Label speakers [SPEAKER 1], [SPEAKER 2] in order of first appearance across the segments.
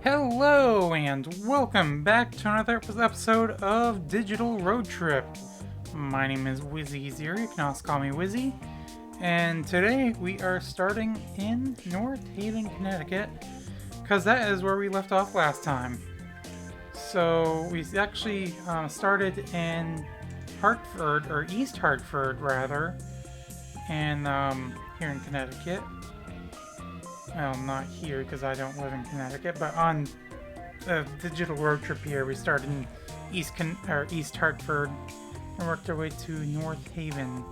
[SPEAKER 1] Hello and welcome back to another episode of Digital Road Trip. My name is Wizzy Zero, you can also call me Wizzy, and today we are starting in North Haven, Connecticut, because that is where we left off last time. So we actually started in Hartford, or East Hartford rather, and here in Connecticut. Well, not here because I don't live in Connecticut, but on the digital road trip here, we started in East Hartford and worked our way to North Haven.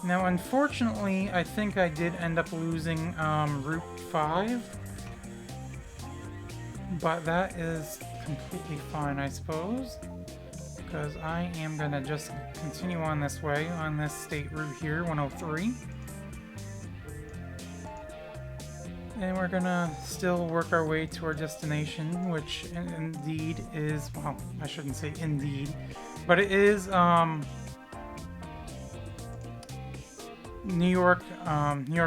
[SPEAKER 1] Now, unfortunately, I think I did end up losing Route 5, but that is completely fine, I suppose, because I am gonna just continue on this way on this state route here, 103. And we're gonna still work our way to our destination, which indeed is, well, I shouldn't say indeed, but it is New York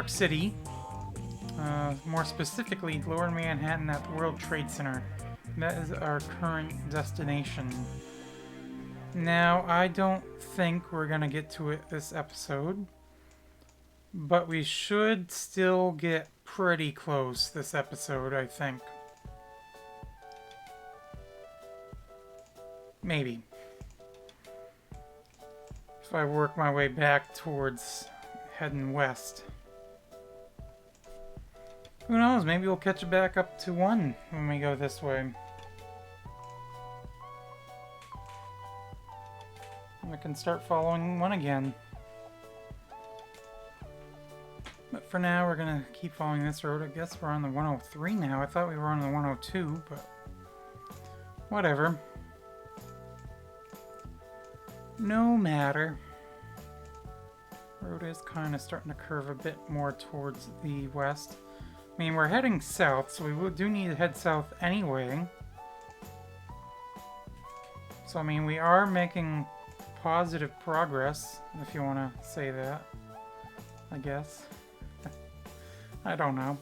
[SPEAKER 1] City, more specifically Lower Manhattan at the World Trade Center. That is our current destination. Now, I don't think we're gonna get to it this episode, but we should still get pretty close this episode, I think. Maybe. If I work my way back towards heading west. Who knows, maybe we'll catch it back up to 1 when we go this way. And we can start following 1 again. But for now, we're gonna keep following this road. I guess we're on the 103 now. I thought we were on the 102, but whatever. No matter. Road is kind of starting to curve a bit more towards the west. I mean, we're heading south, so we do need to head south anyway. So, I mean, we are making positive progress, if you want to say that, I guess. I don't know.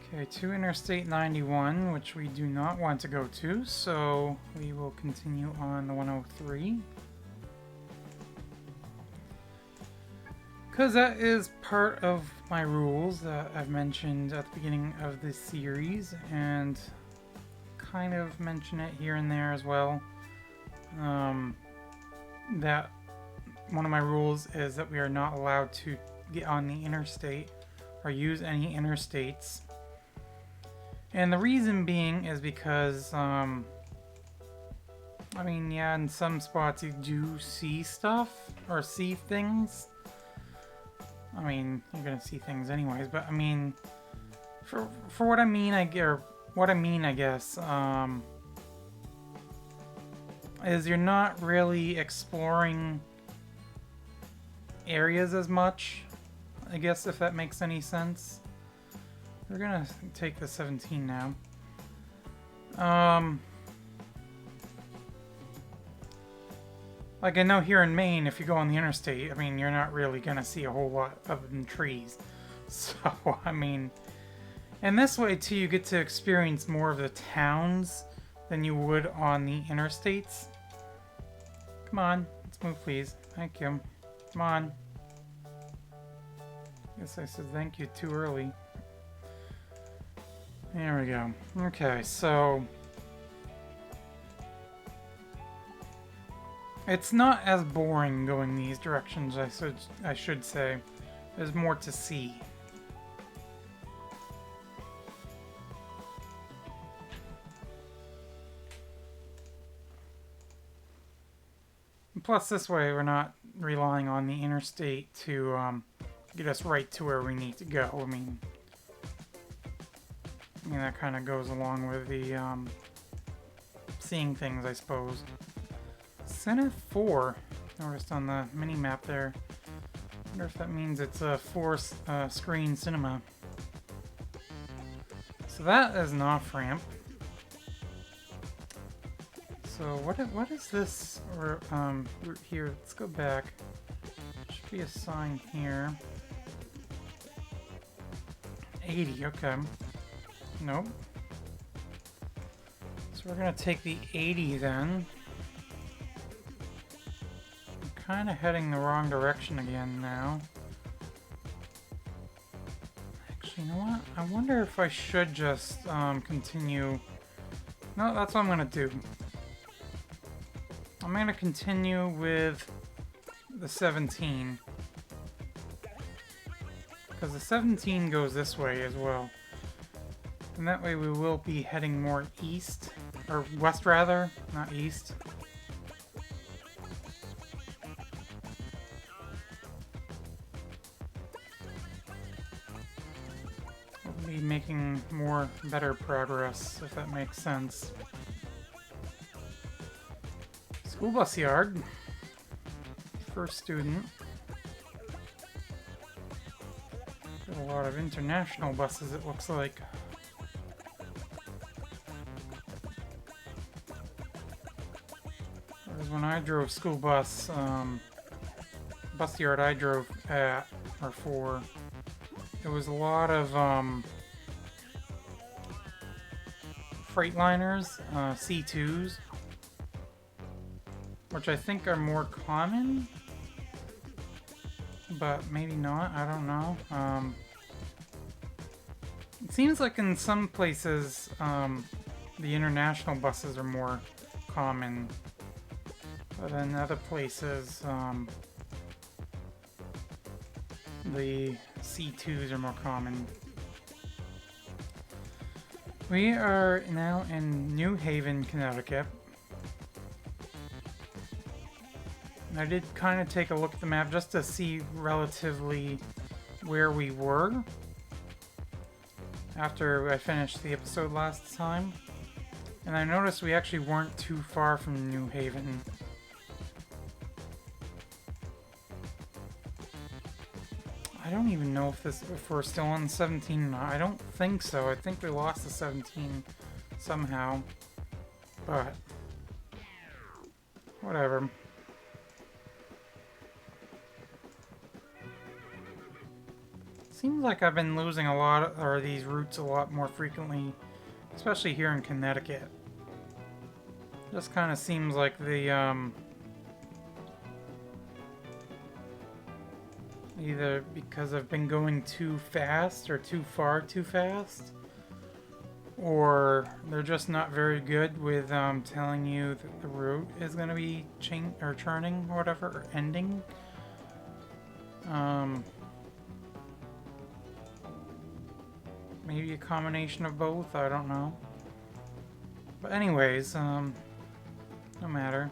[SPEAKER 1] Okay, to Interstate 91, which we do not want to go to, so we will continue on the 103. Because that is part of my rules that I've mentioned at the beginning of this series, and kind of mention it here and there as well. That one of my rules is that we are not allowed to get on the interstate or use any interstates. And the reason being is because, I mean, yeah, in some spots you do see stuff or see things. I mean, you're gonna see things anyways, but I mean, for what I mean, I guess, is you're not really exploring areas as much, I guess, if that makes any sense. We're gonna take the 17 now. Like, I know here in Maine, if you go on the interstate, I mean, you're not really gonna see a whole lot other than trees. So, I mean, and this way, too, you get to experience more of the towns than you would on the interstates. Come on, let's move, please. Thank you. Come on. Guess I said thank you too early. There we go. Okay, so it's not as boring going these directions, I should say. There's more to see. Plus, this way we're not relying on the interstate to get us right to where we need to go. I mean that kind of goes along with the seeing things, I suppose. Senate 4, noticed on the mini-map there. Wonder if that means it's a 4-screen cinema. So that is an off-ramp. So what is this route here? Let's go back. Should be a sign here. 80, okay. Nope. So we're gonna take the 80 then. I'm kinda heading the wrong direction again now. Actually, you know what? I wonder if I should just continue. No, that's what I'm gonna do. I'm gonna continue with the 17. Because the 17 goes this way as well. And that way we will be heading more east. Or west rather, not east. We'll be making better progress, if that makes sense. School bus yard. First student. Got a lot of international buses, it looks like. Whereas when I drove school bus, bus yard I drove at, or for, there was a lot of Freightliners, C2s, which I think are more common, but maybe not, I don't know. It seems like in some places the international buses are more common, but in other places the C2s are more common. We are now in New Haven, Connecticut. I did kind of take a look at the map just to see relatively where we were after I finished the episode last time. And I noticed we actually weren't too far from New Haven. I don't even know if we're still on 17 or not. I don't think so. I think we lost the 17 somehow. But whatever. Seems like I've been losing these routes a lot more frequently, especially here in Connecticut. Just kind of seems like the either because I've been going too fast or too far too fast, or they're just not very good with telling you that the route is going to be churning or whatever, or ending. Maybe a combination of both, I don't know. But anyways, no matter.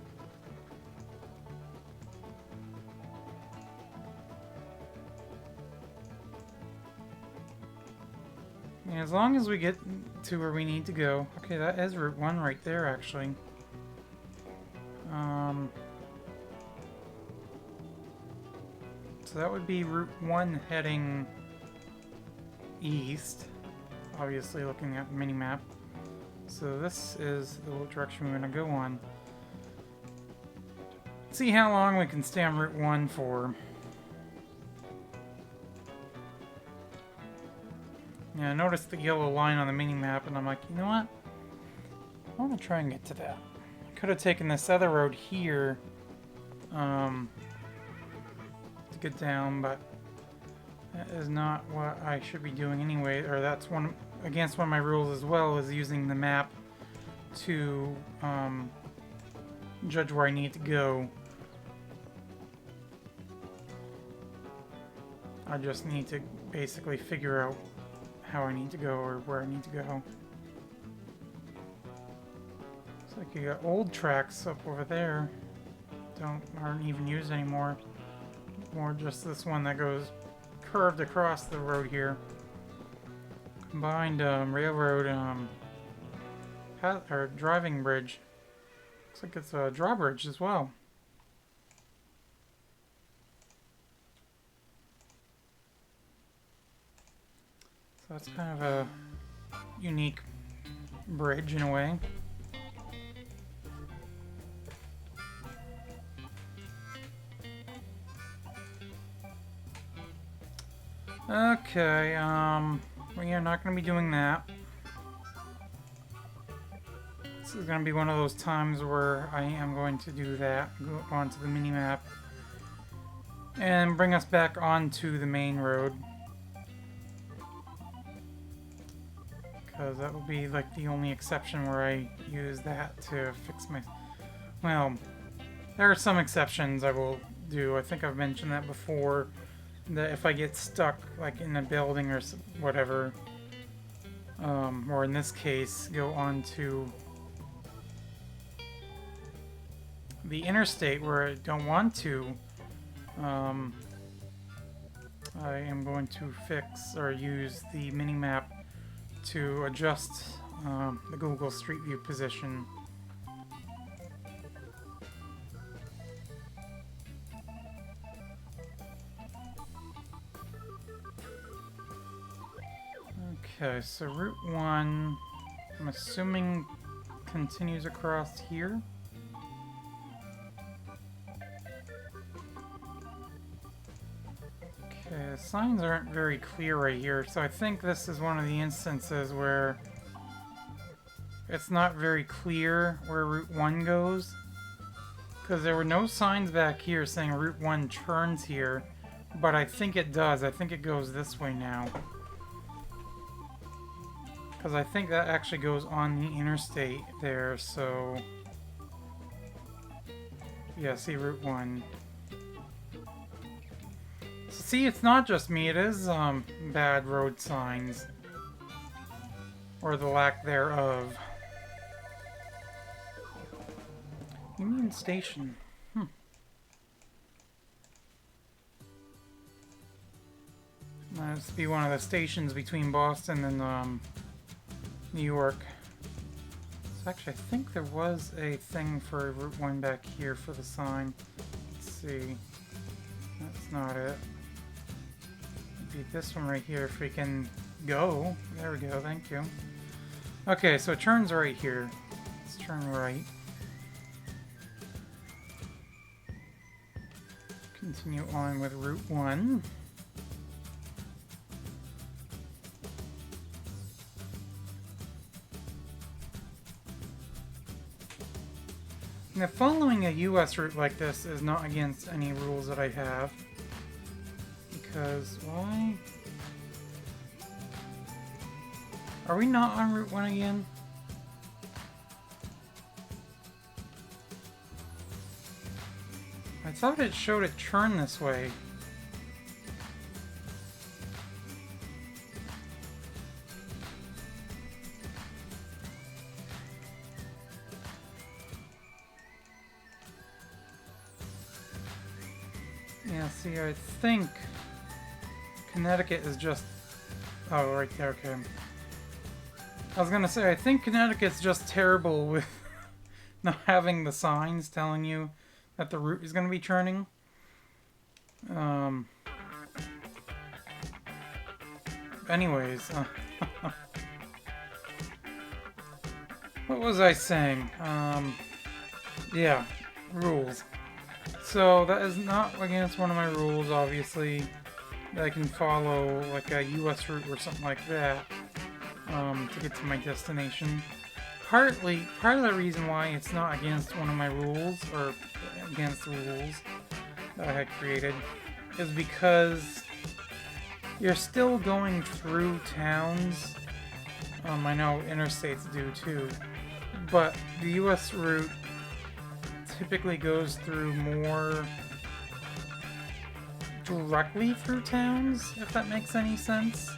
[SPEAKER 1] Yeah, as long as we get to where we need to go. Okay, that is Route 1 right there, actually. So that would be Route 1 heading east. Obviously, looking at the Minimap. So this is the direction we're going to go on. Let's see how long we can stay on Route 1 for. Yeah, I noticed the yellow line on the mini-map, and I'm like, you know what? I want to try and get to that. I could have taken this other road here to get down, but that is not what I should be doing anyway, or that's against one of my rules as well, is using the map to judge where I need to go. I just need to basically figure out how I need to go or where I need to go. Looks like you got old tracks up over there. Aren't even used anymore. More just this one that goes curved across the road here. Combined railroad path or driving bridge. Looks like it's a drawbridge as well. So that's kind of a unique bridge in a way. Okay, we are not going to be doing that. This is going to be one of those times where I am going to do that, go onto the minimap, and bring us back onto the main road. Because that will be like the only exception where I use that to fix my... Well, there are some exceptions I will do. I think I've mentioned that before. That if I get stuck like in a building or whatever, or in this case, go on to the interstate where I don't want to, I am going to fix or use the minimap to adjust the Google Street View position. Okay, so Route 1, I'm assuming continues across here. Okay, the signs aren't very clear right here, so I think this is one of the instances where it's not very clear where Route 1 goes. Because there were no signs back here saying Route 1 turns here, but I think it does. I think it goes this way now. Because I think that actually goes on the interstate there, so... Yeah, see Route 1. So see, it's not just me, it is bad road signs. Or the lack thereof. Union Station. Must be one of the stations between Boston and New York. So actually, I think there was a thing for Route 1 back here for the sign. Let's see. That's not it. Maybe this one right here if we can go. There we go, thank you. Okay, so it turns right here. Let's turn right. Continue on with Route 1. Now, following a US route like this is not against any rules that I have. Because, why? Are we not on Route 1 again? I thought it showed it turn this way. Yeah, see, I think Connecticut is just... Oh, right there, okay. I was gonna say, I think Connecticut's just terrible with not having the signs telling you that the route is gonna be turning. Anyways, what was I saying? Yeah, rules. So that is not against one of my rules, obviously, that I can follow like a US route or something like that to get to my destination. Part of the reason why it's not against one of my rules, or against the rules that I had created, is because you're still going through towns. I know interstates do too, but the US route typically goes through more directly through towns, if that makes any sense.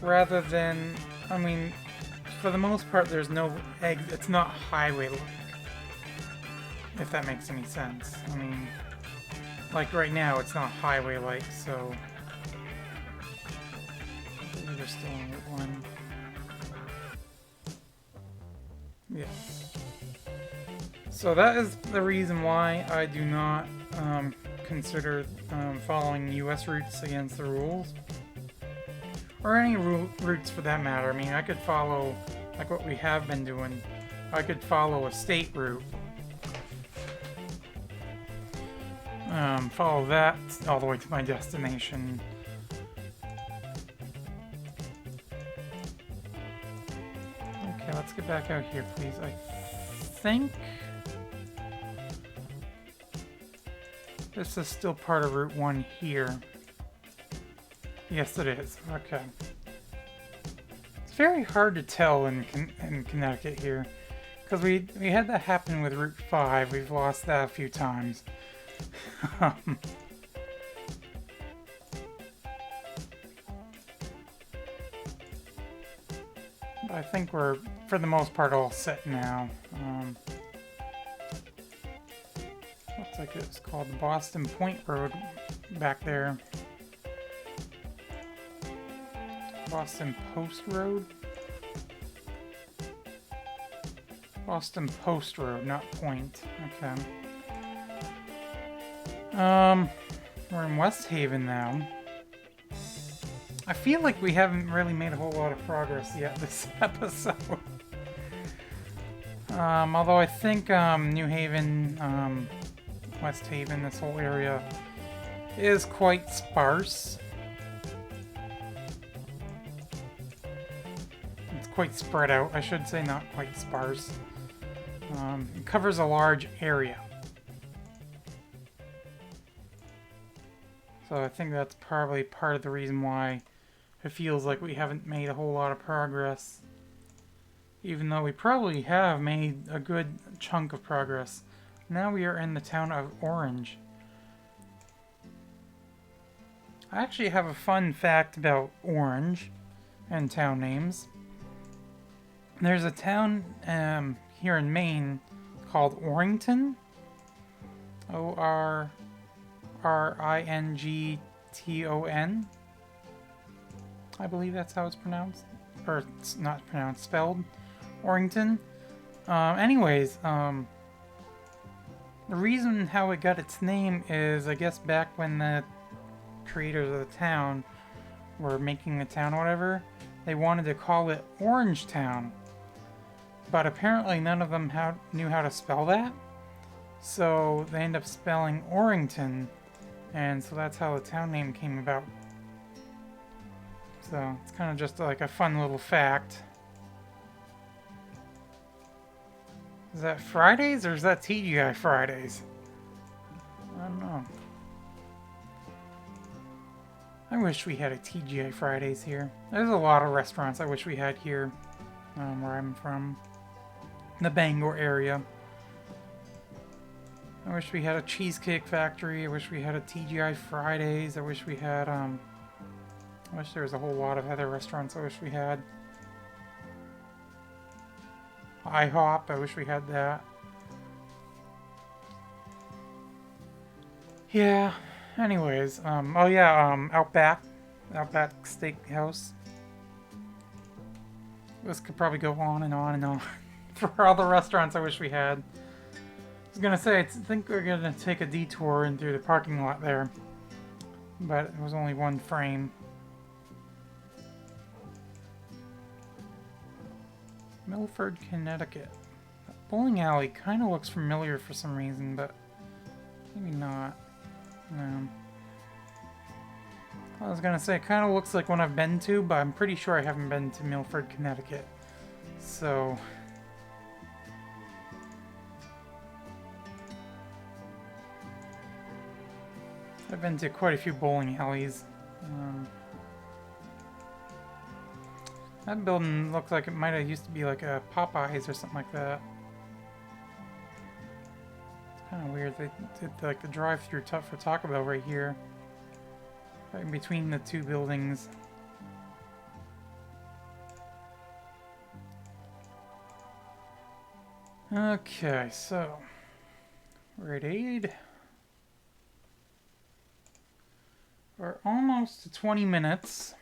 [SPEAKER 1] Rather than, I mean, for the most part, there's no it's not highway-like, if that makes any sense. I mean, like right now, it's not highway-like, so I believe we're still on Route 1. Yeah. So that is the reason why I do not consider following US routes against the rules. Or any routes for that matter. I mean, I could follow, like what we have been doing, I could follow a state route. Follow that all the way to my destination. Okay, let's get back out here, please. I think this is still part of Route 1 here. Yes, it is. Okay. It's very hard to tell in Connecticut here, because we had that happen with Route 5. We've lost that a few times. But I think we're, for the most part, all set now. Looks like it's called Boston Point Road back there. Boston Post Road? Boston Post Road, not Point. Okay. We're in West Haven now. I feel like we haven't really made a whole lot of progress yet this episode. Although I think New Haven, West Haven, this whole area is quite sparse. It's quite spread out, I should say, not quite sparse. It covers a large area. So I think that's probably part of the reason why it feels like we haven't made a whole lot of progress. Even though we probably have made a good chunk of progress. Now we are in the town of Orange. I actually have a fun fact about Orange and town names. There's a town here in Maine called Orrington. Orrington. I believe that's how it's pronounced. Or it's not pronounced, spelled. Orrington. Anyways, the reason how it got its name is, I guess, back when the creators of the town were making the town or whatever, they wanted to call it Orange Town. But apparently none of them knew how to spell that. So they ended up spelling Orrington. And so that's how the town name came about. So it's kind of just like a fun little fact. Is that Fridays or is that TGI Fridays? I don't know. I wish we had a TGI Fridays here. There's a lot of restaurants I wish we had here, where I'm from. The Bangor area. I wish we had a Cheesecake Factory. I wish we had a TGI Fridays. I wish we had, I wish there was a whole lot of other restaurants I wish we had. IHOP, I wish we had that. Yeah, anyways, oh yeah, Outback Steakhouse. This could probably go on and on and on. For all the restaurants I wish we had. I was gonna say, I think we're gonna take a detour in through the parking lot there. But it was only one frame. Milford, Connecticut. That bowling alley kind of looks familiar for some reason, but maybe not. No. I was gonna say, it kind of looks like one I've been to, but I'm pretty sure I haven't been to Milford, Connecticut. So... I've been to quite a few bowling alleys. That building looks like it might have used to be like a Popeyes or something like that. It's kind of weird. They did like the drive-through for Taco Bell right here. Right in between the two buildings. Okay, so... Rite Aid. We're almost to 20 minutes.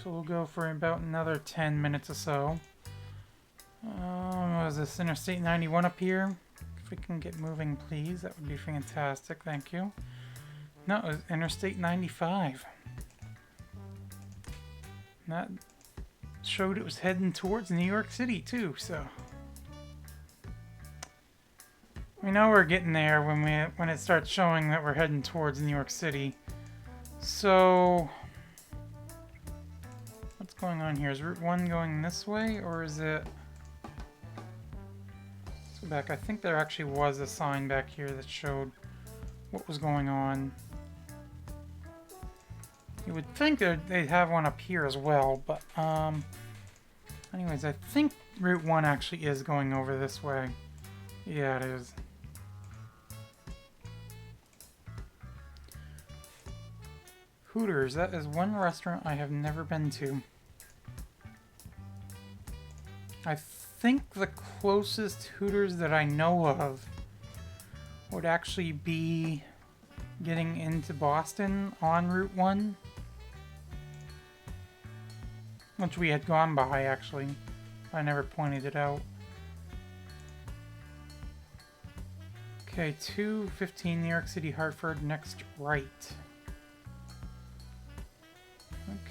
[SPEAKER 1] So we'll go for about another 10 minutes or so. What is this? Interstate 91 up here? If we can get moving, please. That would be fantastic. Thank you. No, it was Interstate 95. And that showed it was heading towards New York City, too, so... We know we're getting there when it starts showing that we're heading towards New York City. So, what's going on here? Is Route 1 going this way, or is it... Let's go back. I think there actually was a sign back here that showed what was going on. You would think they'd have one up here as well, but, anyways, I think Route 1 actually is going over this way. Yeah, it is. Hooters, that is one restaurant I have never been to. I think the closest Hooters that I know of would actually be getting into Boston on Route 1. Which we had gone by, actually. I never pointed it out. Okay, 215 New York City, Hartford, next right.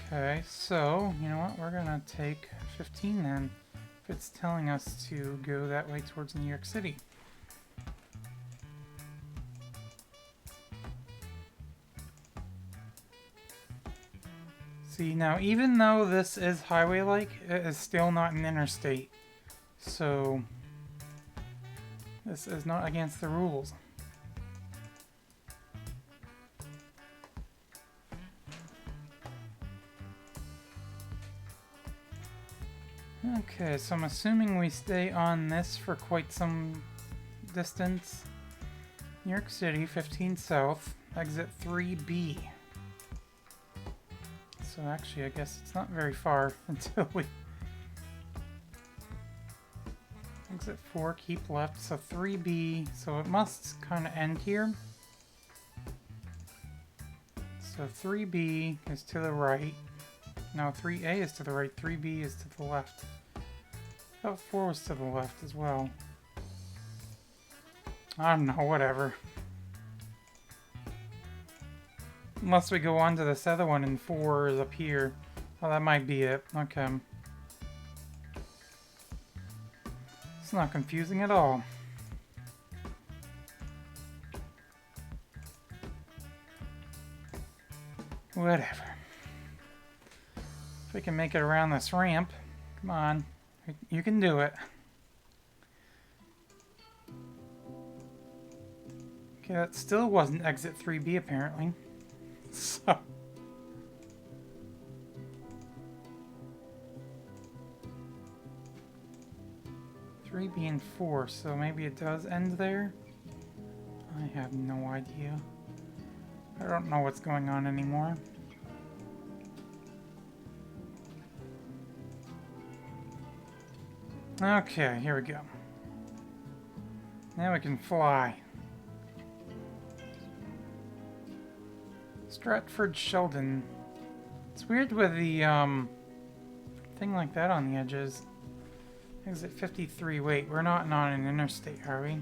[SPEAKER 1] Okay, so, you know what? We're gonna take 15 then. If it's telling us to go that way towards New York City. See, now, even though this is highway-like, it is still not an interstate. So, this is not against the rules. Okay, so I'm assuming we stay on this for quite some distance. New York City, 15 South, exit 3B. So actually, I guess it's not very far until we... Exit 4, keep left, so 3B, so it must kind of end here. So 3B is to the right. No, 3A is to the right, 3B is to the left. I thought 4 was to the left as well. I don't know, whatever. Unless we go on to this other one and 4 is up here. Oh, that might be it. Okay. It's not confusing at all. Whatever. If we can make it around this ramp. Come on. You can do it. Okay, that still wasn't exit 3B apparently. So... 3B and 4, so maybe it does end there? I have no idea. I don't know what's going on anymore. Okay, here we go. Now we can fly. Stratford Sheldon. It's weird with the thing like that on the edges. Exit 53. Wait, we're not on an interstate, are we?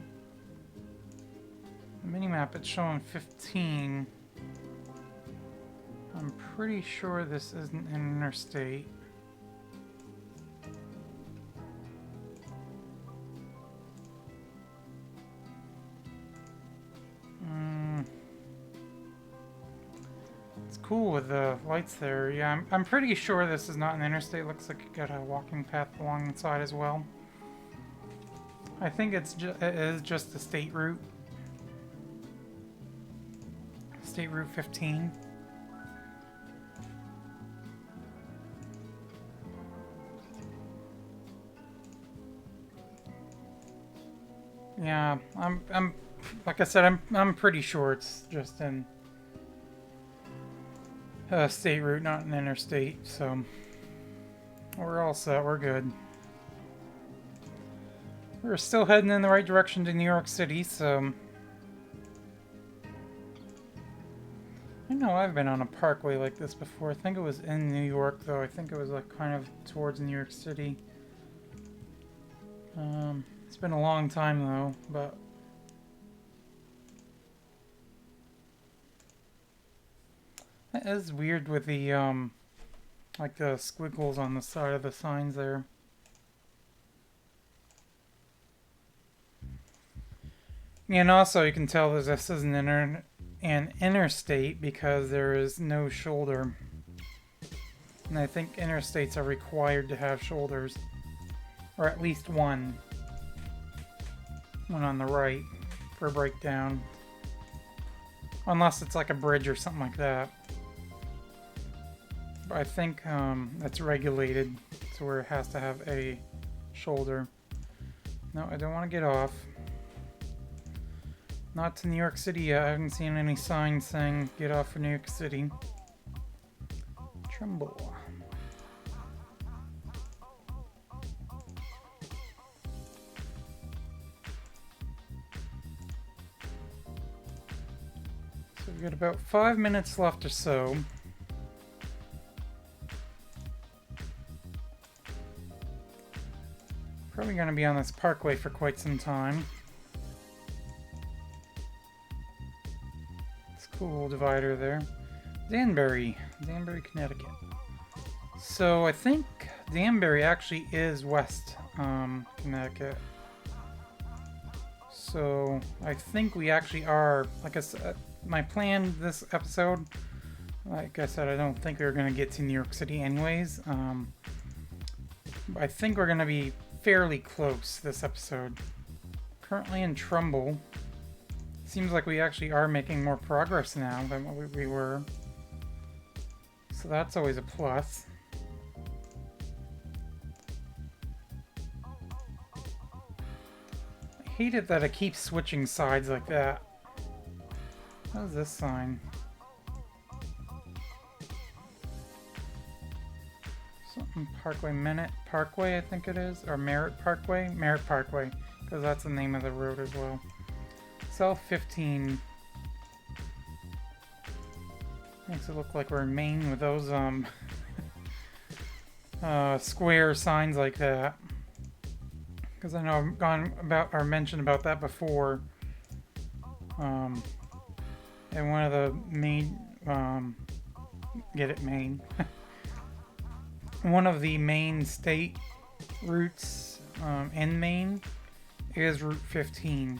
[SPEAKER 1] The minimap, it's showing 15. I'm pretty sure this isn't an interstate. It's cool with the lights there. Yeah, I'm pretty sure this is not an interstate. Looks like it got a walking path along the side as well. I think it is just the state route. State Route 15. Yeah, I'm like I said, I'm pretty sure it's just in a state route, not an interstate, so we're all set, we're good. We're still heading in the right direction to New York City, so... I know I've been on a parkway like this before. I think it was in New York, though. I think it was like kind of towards New York City. It's been a long time, though, but... It is weird with the, like the squiggles on the side of the signs there. And also, you can tell that this is an interstate because there is no shoulder. And I think interstates are required to have shoulders. Or at least one. One on the right for breakdown. Unless it's like a bridge or something like that. But I think that's regulated to where it has to have a shoulder. No, I don't want to get off. Not to New York City yet. I haven't seen any signs saying get off for New York City. Trumbull. So we've got about 5 minutes left or so. Probably going to be on this parkway for quite some time. It's a cool divider there. Danbury, Connecticut. So I think Danbury actually is West Connecticut. So I think we actually are, like I said, my plan this episode, like I said, I don't think we're going to get to New York City anyways. I think we're going to be fairly close this episode. Currently in Trumbull. Seems like we actually are making more progress now than what we were. So that's always a plus. I hate it that it keeps switching sides like that. What is this sign? Something Parkway, Minute Parkway, I think it is. Or Merritt Parkway? Merritt Parkway, because that's the name of the road as well. South 15. Makes it look like we're in Maine with those square signs like that. Because I know I've gone about or mentioned about that before. And one of the main Maine. One of the main state routes in Maine is Route 15.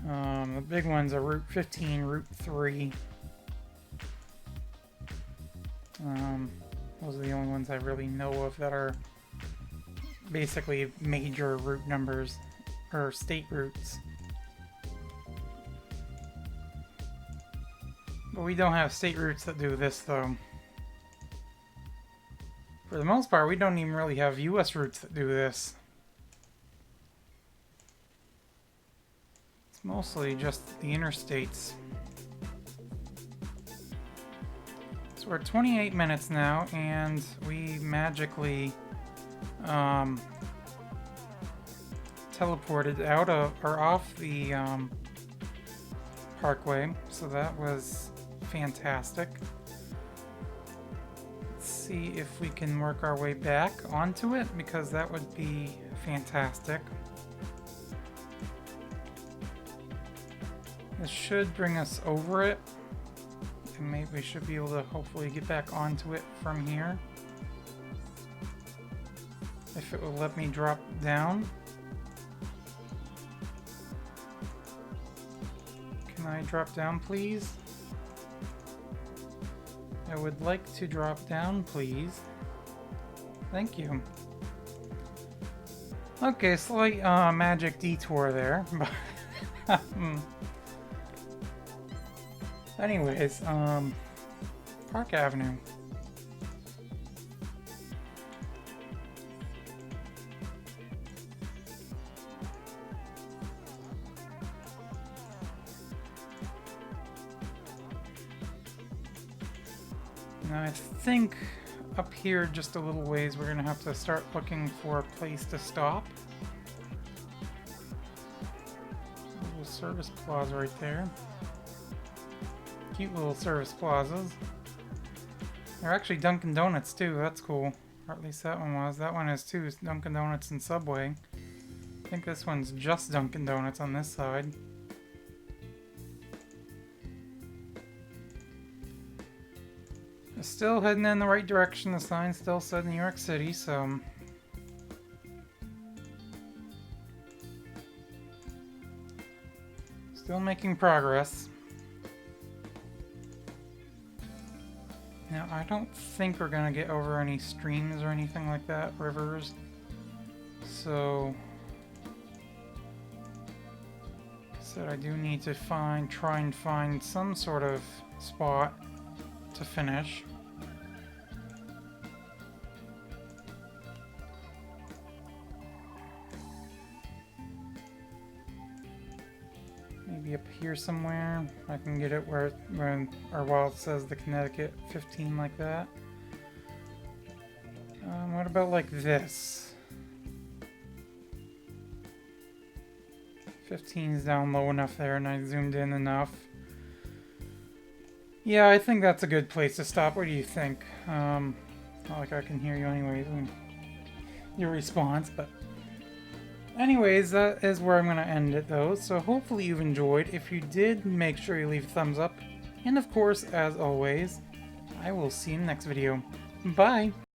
[SPEAKER 1] The big ones are Route 15, Route 3. Those are the only ones I really know of that are basically major route numbers or state routes. But we don't have state routes that do this though. For the most part, we don't even really have US routes that do this. It's mostly just the interstates. So we're at 28 minutes now, and we magically teleported out of or off the parkway, so that was fantastic. See if we can work our way back onto it, because that would be fantastic. This should bring us over it, and maybe we should be able to hopefully get back onto it from here. If it will let me drop down. Can I drop down, please? I would like to drop down, please. Thank you. Okay, slight magic detour there. Anyways, Park Avenue. Now I think up here just a little ways we're gonna have to start looking for a place to stop. A little service plaza right there. Cute little service plazas. They're actually Dunkin Donuts too, that's cool. Or at least that one was. That one is too, Dunkin Donuts and Subway. I think this one's just Dunkin Donuts on this side. Still heading in the right direction. The sign still said New York City, so Still making progress. Now, I don't think we're gonna get over any streams or anything like that, rivers. So I do need to try and find some sort of spot to finish. Maybe up here somewhere. I can get it where while it says the Connecticut 15 like that. What about like this? 15 is down low enough there, and I zoomed in enough. Yeah, I think that's a good place to stop. What do you think? Not like I can hear you anyways, your response, but anyways, that is where I'm going to end it though. So hopefully you've enjoyed. If you did, make sure you leave a thumbs up. And of course, as always, I will see you in the next video. Bye!